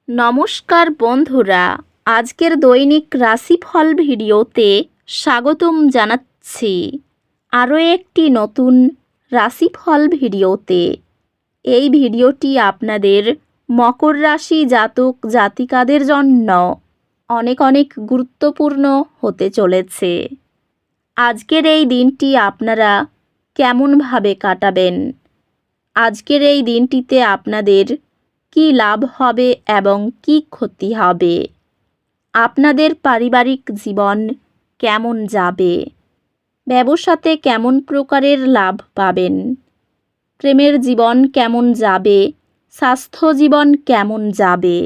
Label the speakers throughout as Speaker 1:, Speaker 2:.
Speaker 1: নমস্কার বন্ধুরা, আজকের দৈনিক রাশিফল ভিডিওতে স্বাগতম জানাচ্ছি আরও একটি নতুন রাশিফল ভিডিওতে। এই ভিডিওটি আপনাদের মকর রাশি জাতক জাতিকাদের জন্য অনেক অনেক গুরুত্বপূর্ণ হতে চলেছে। আজকের এই দিনটি আপনারা কেমনভাবে কাটাবেন? আজকের এই দিনটিতে আপনাদের কি লাভ হবে এবং কি ক্ষতি হবে? আপনাদের পারিবারিক জীবন কেমন যাবে? ব্যবসাতে কেমন প্রকারের লাভ পাবেন? প্রেমের জীবন কেমন যাবে? স্বাস্থ্য জীবন কেমন যাবে?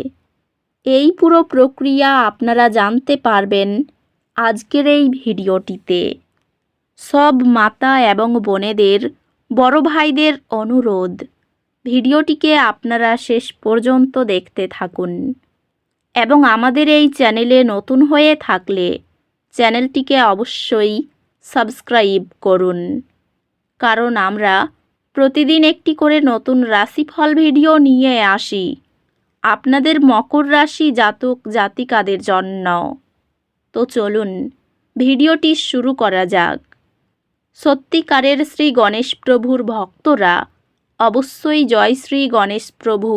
Speaker 1: এই পুরো প্রক্রিয়া আপনারা জানতে পারবেন আজকের এই ভিডিওটিতে। সব মাতা এবং বোনেদের, বড় ভাইদের অনুরোধ, ভিডিওটিকে আপনারা শেষ পর্যন্ত দেখতে থাকুন এবং আমাদের এই চ্যানেলে নতুন হয়ে থাকলে চ্যানেলটিকে অবশ্যই সাবস্ক্রাইব করুন, কারণ আমরা প্রতিদিন একটি করে নতুন রাশিফল ভিডিও নিয়ে আসি আপনাদের মকর রাশি জাতক জাতিকাদের জন্য। তো চলুন ভিডিওটি শুরু করা যাক। সত্যিকারের শ্রী গণেশ প্রভুর ভক্তরা অবশ্যই জয় শ্রী গণেশ প্রভু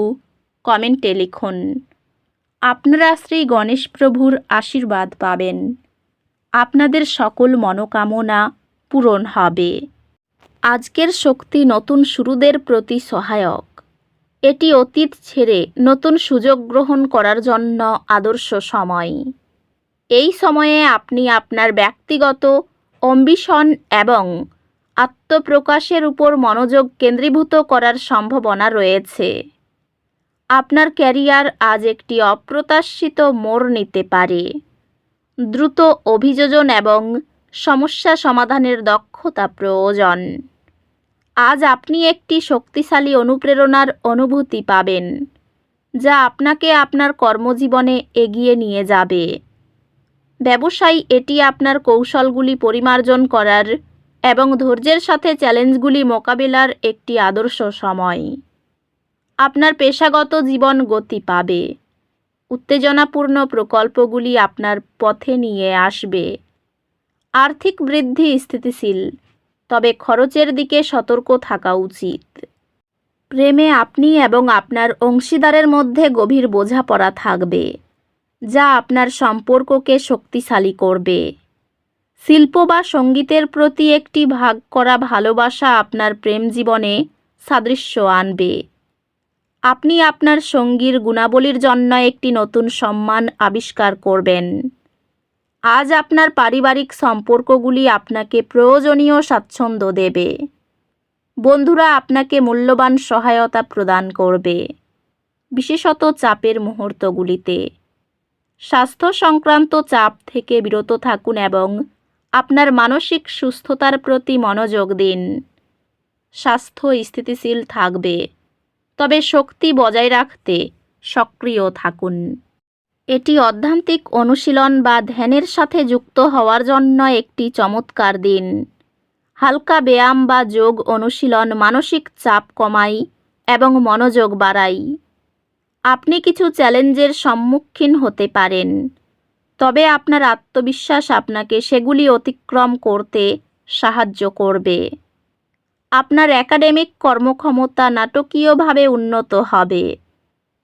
Speaker 1: কমেন্টে লিখুন। আপনারা শ্রী গণেশ প্রভুর আশীর্বাদ পাবেন। আপনাদের সকল মনোকামনা পূরণ হবে। আজকের শক্তি নতুন শুরুদের প্রতি সহায়ক। এটি অতীত ছেড়ে নতুন সুযোগ গ্রহণ করার জন্য আদর্শ সময়। এই সময়ে আপনি আপনার ব্যক্তিগত অম্বিশন এবং আত্মপ্রকাশের উপর মনোযোগ কেন্দ্রীভূত করার সম্ভাবনা রয়েছে। আপনার ক্যারিয়ার আজ একটি অপ্রত্যাশিত মোড় নিতে পারে। দ্রুত অভিযোজন এবং সমস্যা সমাধানের দক্ষতা প্রয়োজন। আজ আপনি একটি শক্তিশালী অনুপ্রেরণার অনুভূতি পাবেন, যা আপনাকে আপনার কর্মজীবনে এগিয়ে নিয়ে যাবে। ব্যবসায়ী, এটি আপনার কৌশলগুলি পরিমার্জন করার এবং ধৈর্যের সাথে চ্যালেঞ্জগুলি মোকাবিলার একটি আদর্শ সময়। আপনার পেশাগত জীবন গতি পাবে। উত্তেজনাপূর্ণ প্রকল্পগুলি আপনার পথে নিয়ে আসবে। আর্থিক বৃদ্ধি স্থিতিশীল, তবে খরচের দিকে সতর্ক থাকা উচিত। প্রেমে আপনি এবং আপনার অংশীদারের মধ্যে গভীর বোঝাপড়া থাকবে, যা আপনার সম্পর্ককে শক্তিশালী করবে। শিল্প বা সঙ্গীতের প্রতি একটি ভাগ করা ভালোবাসা আপনার প্রেম জীবনে সাদৃশ্য আনবে। আপনি আপনার সঙ্গীর গুণাবলীর জন্য একটি নতুন সম্মান আবিষ্কার করবেন। আজ আপনার পারিবারিক সম্পর্কগুলি আপনাকে প্রয়োজনীয় স্বাচ্ছন্দ্য দেবে। বন্ধুরা আপনাকে মূল্যবান সহায়তা প্রদান করবে, বিশেষত চাপের মুহূর্তগুলিতে। স্বাস্থ্য সংক্রান্ত চাপ থেকে বিরত থাকুন এবং আপনার মানসিক সুস্থতার প্রতি মনোযোগ দিন। স্বাস্থ্য স্থিতিশীল থাকবে, তবে শক্তি বজায় রাখতে সক্রিয় থাকুন। এটি আধ্যাত্মিক অনুশীলন বা ধ্যানের সাথে যুক্ত হওয়ার জন্য একটি চমৎকার দিন। হালকা ব্যায়াম বা যোগ অনুশীলন মানসিক চাপ কমায় এবং মনোযোগ বাড়ায়। আপনি কিছু চ্যালেঞ্জের সম্মুখীন হতে পারেন, তবে আপনার আত্মবিশ্বাস আপনাকে সেগুলি অতিক্রম করতে সাহায্য করবে। আপনার একাডেমিক কর্মক্ষমতা নাটকীয়ভাবে উন্নত হবে,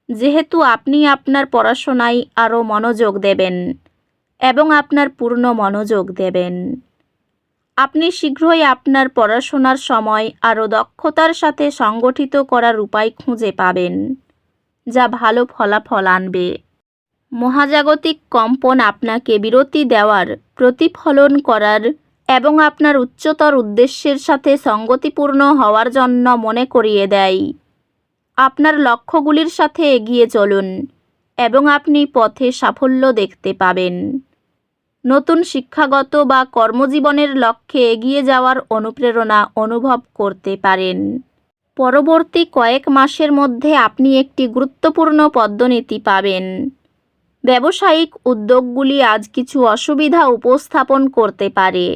Speaker 1: যেহেতু আপনি আপনার পড়াশোনায় আরও মনোযোগ দেবেন এবং আপনার পূর্ণ মনোযোগ দেবেন। আপনি শীঘ্রই আপনার পড়াশোনার সময় আরও দক্ষতার সাথে সংগঠিত করার উপায় খুঁজে পাবেন, যা ভালো ফলাফল আনবে। মহাজাগতিক কম্পন আপনাকে বিরতি দেওয়ার, প্রতিফলন করার এবং আপনার উচ্চতর উদ্দেশ্যের সাথে সঙ্গতিপূর্ণ হওয়ার জন্য মনে করিয়ে দেয়। আপনার লক্ষ্যগুলির সাথে এগিয়ে চলুন এবং আপনি পথে সাফল্য দেখতে পাবেন। নতুন শিক্ষাগত বা কর্মজীবনের লক্ষ্যে এগিয়ে যাওয়ার অনুপ্রেরণা অনুভব করতে পারেন। পরবর্তী কয়েক মাসের মধ্যে আপনি একটি গুরুত্বপূর্ণ পদোন্নতি পাবেন। ব্যবসায়িক উদ্যোগগুলি আজ কিছু অসুবিধা উপস্থাপন করতে পারে,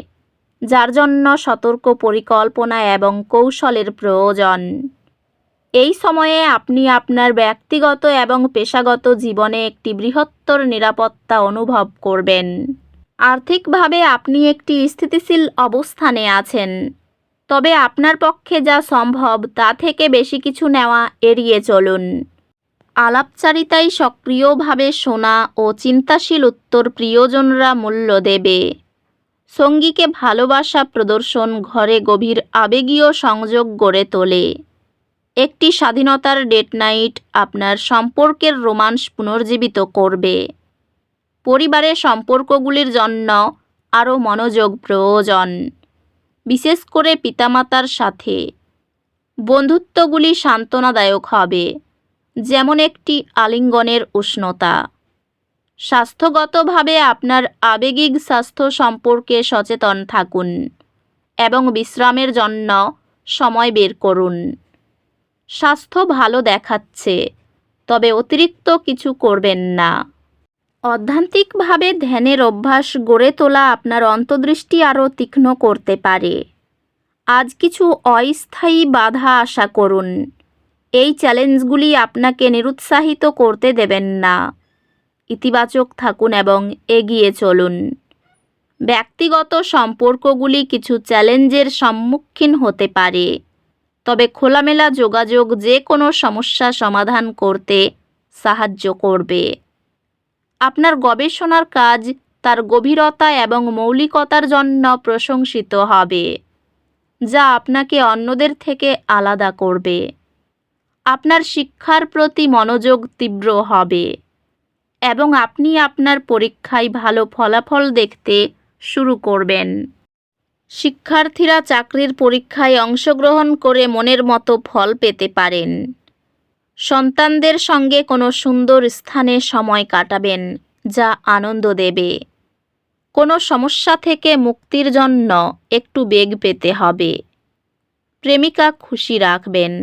Speaker 1: যার জন্য সতর্ক পরিকল্পনা এবং কৌশলের প্রয়োজন। এই সময়ে আপনি আপনার ব্যক্তিগত এবং পেশাগত জীবনে একটি বৃহত্তর নিরাপত্তা অনুভব করবেন। আর্থিকভাবে আপনি একটি স্থিতিশীল অবস্থানে আছেন, তবে আপনার পক্ষে যা সম্ভব তা থেকে বেশি কিছু নেওয়া এড়িয়ে চলুন। আলাপচারিতায় সক্রিয়ভাবে শোনা ও চিন্তাশীল উত্তর প্রিয়জনরা মূল্য দেবে। সঙ্গীকে ভালোবাসা প্রদর্শন ঘরে গভীর আবেগীয় সংযোগ গড়ে তোলে। একটি স্বাধীনতার ডেট নাইট আপনার সম্পর্কের রোমান্স পুনর্জীবিত করবে। পরিবারের সম্পর্কগুলির জন্য আরও মনোযোগ প্রয়োজন, বিশেষ করে পিতামাতার সাথে। বন্ধুত্বগুলি সান্ত্বনাদায়ক হবে, যেমন একটি আলিঙ্গনের উষ্ণতা। স্বাস্থ্যগতভাবে আপনার আবেগিক স্বাস্থ্য সম্পর্কে সচেতন থাকুন এবং বিশ্রামের জন্য সময় বের করুন। স্বাস্থ্য ভালো দেখাচ্ছে, তবে অতিরিক্ত কিছু করবেন না। অধ্যাত্মিকভাবে ধ্যানের অভ্যাস গড়ে তোলা আপনার অন্তর্দৃষ্টি আরও তীক্ষ্ণ করতে পারে। আজ কিছু অস্থায়ী বাধা আশা করুন। এই চ্যালেঞ্জগুলি আপনাকে নিরুৎসাহিত করতে দেবেন না। ইতিবাচক থাকুন এবং এগিয়ে চলুন। ব্যক্তিগত সম্পর্কগুলি কিছু চ্যালেঞ্জের সম্মুখীন হতে পারে, তবে খোলামেলা যোগাযোগ যে কোনো সমস্যা সমাধান করতে সাহায্য করবে। আপনার গবেষণার কাজ তার গভীরতা এবং মৌলিকতার জন্য প্রশংসিত হবে, যা আপনাকে অন্যদের থেকে আলাদা করবে। আপনার শিক্ষার প্রতি মনোযোগ তীব্র হবে এবং আপনি আপনার পরীক্ষায় ভালো ফলাফল দেখতে শুরু করবেন। শিক্ষার্থীরা চাকরির পরীক্ষায় অংশগ্রহণ করে মনের মতো ফল পেতে পারেন। সন্তানদের সঙ্গে কোনো সুন্দর স্থানে সময় কাটাবেন, যা আনন্দ দেবে। কোনো সমস্যা থেকে মুক্তির জন্য একটু বেগ পেতে হবে। প্রেমিকা খুশি রাখবেন।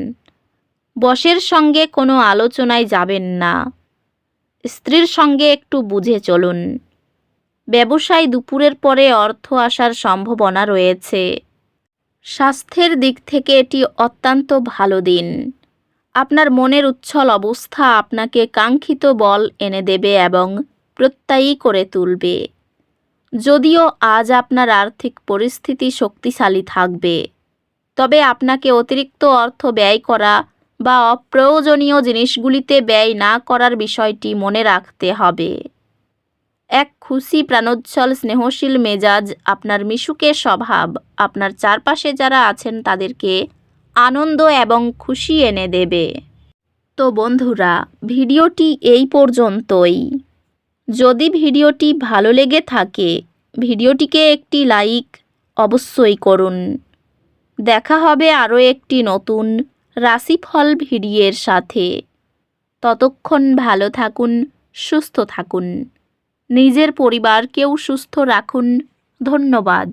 Speaker 1: বসের সঙ্গে কোনো আলোচনায় যাবেন না। স্ত্রীর সঙ্গে একটু বুঝে চলুন। ব্যবসায় দুপুরের পরে অর্থ আসার সম্ভাবনা রয়েছে। স্বাস্থ্যের দিক থেকে এটি অত্যন্ত ভালো দিন। আপনার মনের উচ্ছল অবস্থা আপনাকে কাঙ্ক্ষিত বল এনে দেবে এবং প্রত্যয়ী করে তুলবে। যদিও আজ আপনার আর্থিক পরিস্থিতি শক্তিশালী থাকবে, তবে আপনাকে অতিরিক্ত অর্থ ব্যয় করা বা অপ্রয়োজনীয় জিনিসগুলিতে ব্যয় না করার বিষয়টি মনে রাখতে হবে। এক খুশি প্রাণোজ্জ্বল স্নেহশীল মেজাজ আপনার মিশুকে স্বভাব আপনার চারপাশে যারা আছেন তাদেরকে আনন্দ এবং খুশি এনে দেবে। তো বন্ধুরা, ভিডিওটি এই পর্যন্তই। যদি ভিডিওটি ভালো লেগে থাকে ভিডিওটিকে একটি লাইক অবশ্যই করুন। দেখা হবে আরও একটি নতুন রাশিফল ভিডিওর সাথে। ততক্ষণ ভালো থাকুন, সুস্থ থাকুন, নিজের পরিবারকেও সুস্থ রাখুন। ধন্যবাদ।